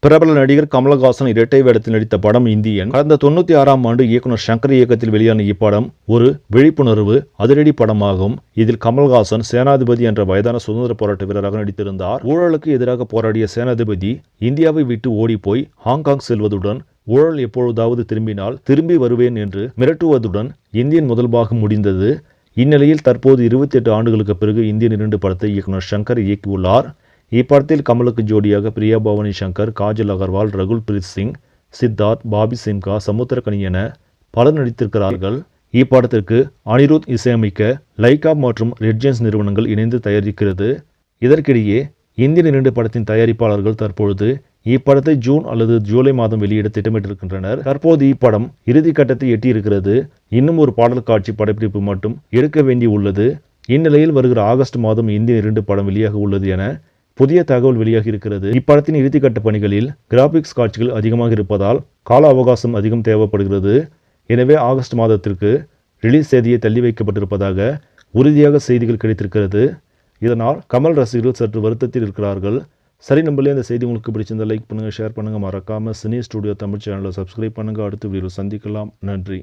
பிரபல நடிகர் கமலஹாசன் இரட்டை வேடத்தில் நடித்த படம் இந்தியன். கடந்த 96ஆம் ஆண்டு இயக்குனர் சங்கர் இயக்கத்தில் வெளியான இப்படம் ஒரு விழிப்புணர்வு அதிரடி படமாகும். இதில் கமலஹாசன் சேனாதிபதி என்ற வயதான சுதந்திர போராட்ட வீரராக நடித்திருந்தார். ஊழலுக்கு எதிராக போராடிய சேனாதிபதி இந்தியாவை விட்டு ஓடிப்போய் ஹாங்காங் செல்வதுடன் ஊழல் எப்பொழுதாவது திரும்பினால் திரும்பி வருவேன் என்று மிரட்டுவதுடன் இந்தியன் முதல் பாகம் முடிந்தது. இந்நிலையில் தற்போது 28 ஆண்டுகளுக்கு பிறகு இந்தியன் 2 படத்தை இயக்குனர் சங்கர் இயக்கியுள்ளார். இப்படத்தில் கமலுக்கு ஜோடியாக பிரியா பவானி சங்கர், காஜல் அகர்வால், ரகுல் பிரீத் சிங், சித்தார்த், பாபி சிம்கா, சமுத்திரக்கனி என பலர் நடித்திருக்கிறார்கள். இப்படத்திற்கு அனிருத் இசையமைக்க லைகா மற்றும் ரெட் ஜெயின்ஸ் நிறுவனங்கள் இணைந்து தயாரிக்கிறது. இதற்கிடையே இந்தியன் 2 படத்தின் தயாரிப்பாளர்கள் தற்பொழுது இப்படத்தை ஜூன் அல்லது ஜூலை மாதம் வெளியிட திட்டமிட்டிருக்கின்றனர். தற்போது இப்படம் இறுதி கட்டத்தை எட்டியிருக்கிறது. இன்னும் ஒரு பாடல் காட்சி படப்பிடிப்பு மட்டும் எடுக்க வேண்டி உள்ளது. இந்நிலையில் வருகிற ஆகஸ்ட் மாதம் இந்தியன் 2 படம் வெளியாக உள்ளது என புதிய தகவல் வெளியாகி இருக்கிறது. இப்படத்தின் இறுதிக்கட்ட பணிகளில் கிராபிக்ஸ் காட்சிகள் அதிகமாக இருப்பதால் கால அவகாசம் அதிகம் தேவைப்படுகிறது. எனவே ஆகஸ்ட் மாதத்திற்கு ரிலீஸ் தேதியை தள்ளி வைக்கப்பட்டிருப்பதாக உறுதியாக செய்திகள் கிடைத்திருக்கிறது. இதனால் கமல் ரசிகர்கள் சற்று வருத்தத்தில் இருக்கிறார்கள். சரி நம்பளே, இந்த செய்தி உங்களுக்கு பிடிச்சிருந்தா லைக் பண்ணுங்கள், ஷேர் பண்ணுங்கள். மறக்காமல் சினி ஸ்டுடியோ தமிழ் சேனலை சப்ஸ்கிரைப் பண்ணுங்கள். அடுத்த வீடியோவில் சந்திக்கலாம். நன்றி.